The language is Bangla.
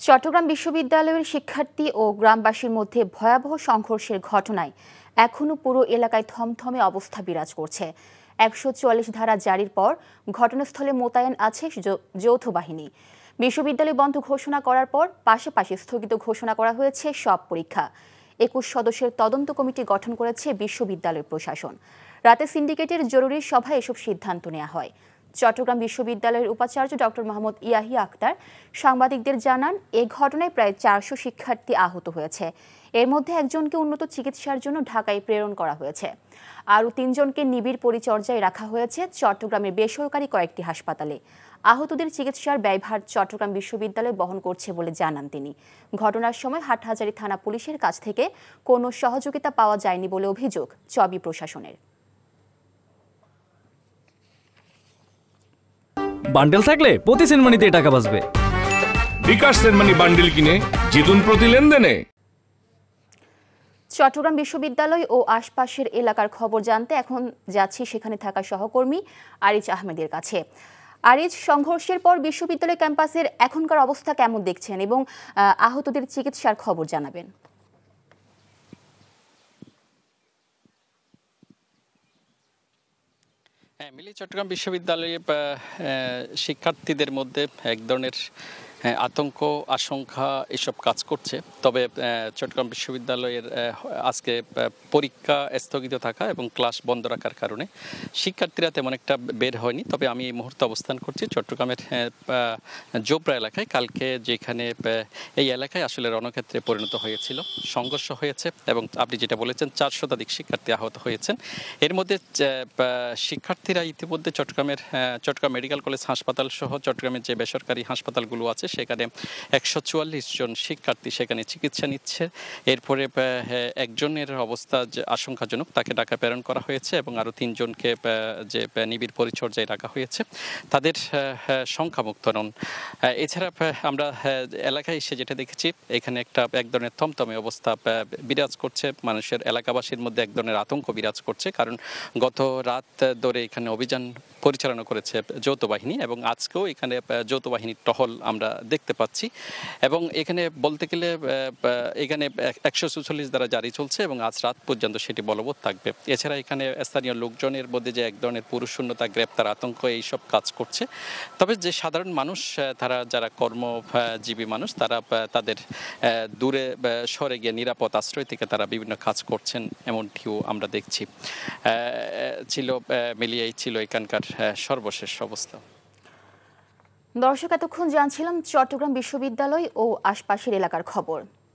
চট্টগ্রাম বিশ্ববিদ্যালয়ের শিক্ষার্থী ও গ্রামবাসীর মধ্যে ভয়াবহ সংঘর্ষের ঘটনায় এখনও পুরো এলাকায় থমথমে অবস্থা বিরাজ করছে। ১৪৪ ধারা জারির পর ঘটনাস্থলে মোতায়েন আছে যৌথ বাহিনী। বিশ্ববিদ্যালয় বন্ধ ঘোষণা করার পর পাশাপাশি স্থগিত ঘোষণা করা হয়েছে সব পরীক্ষা। ২১ সদস্যের তদন্ত কমিটি গঠন করেছে বিশ্ববিদ্যালয় প্রশাসন। রাতে সিন্ডিকেটের জরুরি সভায় এসব সিদ্ধান্ত নেওয়া হয়। চট্টগ্রাম বিশ্ববিদ্যালয়ের উপাচার্য ডক্টর মোহাম্মদ ইয়াহিয়া আক্তার সাংবাদিকদের জানান, এ ঘটনায় প্রায় ৪০০ শিক্ষার্থী আহত হয়েছে। এর মধ্যে একজনকে উন্নত চিকিৎসার জন্য ঢাকায় প্রেরণ করা হয়েছে। আরও ৩ জনকে নিবিড় পরিচর্যায় রাখা হয়েছে চট্টগ্রামের বেসরকারি কয়েকটি হাসপাতালে। আহতদের চিকিৎসার ব্যয়ভার চট্টগ্রাম বিশ্ববিদ্যালয় বহন করছে বলে জানান তিনি। ঘটনার সময় হাটহাজারী থানা পুলিশের কাছ থেকে কোনো সহযোগিতা পাওয়া যায়নি বলে অভিযোগ চবি প্রশাসনের। বান্ডেল থাকলে প্রতি সেনমানিতে টাকা বাঁচবে। বিকাশ সেনমানি বান্ডেল কিনে জিতুন প্রতি লেনদেনে। চট্টগ্রাম বিশ্ববিদ্যালয় ও আশপাশের এলাকার খবর জানতে এখন যাচ্ছি সেখানে থাকা সহকর্মী আরিজ আহমেদের কাছে। আরিজ, সংঘর্ষের পর বিশ্ববিদ্যালয় ক্যাম্পাসের এখনকার অবস্থা কেমন দেখছেন এবং আহতদের চিকিৎসার খবর জানাবেন। মিলি, চট্টগ্রাম বিশ্ববিদ্যালয়ে শিক্ষার্থীদের মধ্যে এক ধরনের আতঙ্ক আশঙ্কা এসব কাজ করছে। তবে চট্টগ্রাম বিশ্ববিদ্যালয়ের আজকে পরীক্ষা স্থগিত থাকা এবং ক্লাস বন্ধ রাখার কারণে শিক্ষার্থীরা তেমন একটা বের হয়নি। তবে আমি এই মুহূর্তে অবস্থান করছি চট্টগ্রামের জোবরা এলাকায়। কালকে যেখানে এই এলাকায় আসলে রণক্ষেত্রে পরিণত হয়েছিল, সংঘর্ষ হয়েছে এবং আপনি যেটা বলেছেন ৪০০ শতাধিক শিক্ষার্থী আহত হয়েছেন। এর মধ্যে শিক্ষার্থীরা ইতিমধ্যে চট্টগ্রাম মেডিকেল কলেজ হাসপাতাল সহ চট্টগ্রামের যে বেসরকারি হাসপাতালগুলো আছে সেখানে ১৪৪ জন শিক্ষার্থী সেখানে চিকিৎসা নিচ্ছে। এরপরে একজনের অবস্থা আশঙ্কাজনক, তাকে ঢাকা প্রেরণ করা হয়েছে এবং আরও ৩ জনকে যে নিবিড় পরিচর্যায় রাখা হয়েছে, তাদের সংখ্যামুক্ত নন। এছাড়া আমরা এলাকায় এসে যেটা দেখেছি, এখানে এক ধরনের থমথমে অবস্থা বিরাজ করছে। মানুষের এলাকাবাসীর মধ্যে এক ধরনের আতঙ্ক বিরাজ করছে, কারণ গত রাত ধরে এখানে অভিযান পরিচালনা করেছে যৌথ বাহিনী এবং আজকেও এখানে যৌথ বাহিনীর টহল আমরা দেখতে পাচ্ছি। এবং এখানে বলতে গেলে এখানে ১৪৪ দ্বারা জারি চলছে এবং আজ রাত পর্যন্ত সেটি বলবৎ থাকবে। এছাড়া এখানে স্থানীয় লোকজনের মধ্যে যে এক ধরনের পুরুষশূন্যতা, গ্রেপ্তার আতঙ্ক এইসব কাজ করছে। তবে যে সাধারণ মানুষ, তারা যারা কর্মজীবী মানুষ, তারা তাদের দূরে সরে গিয়ে নিরাপদ আশ্রয় থেকে তারা বিভিন্ন কাজ করছেন, এমনটিও আমরা দেখছি। মিলিয়েই ছিল এখানকার সর্বশেষ অবস্থা। দর্শক, এতক্ষণ জানছিলাম চট্টগ্রাম বিশ্ববিদ্যালয় ও আশপাশের এলাকার খবর।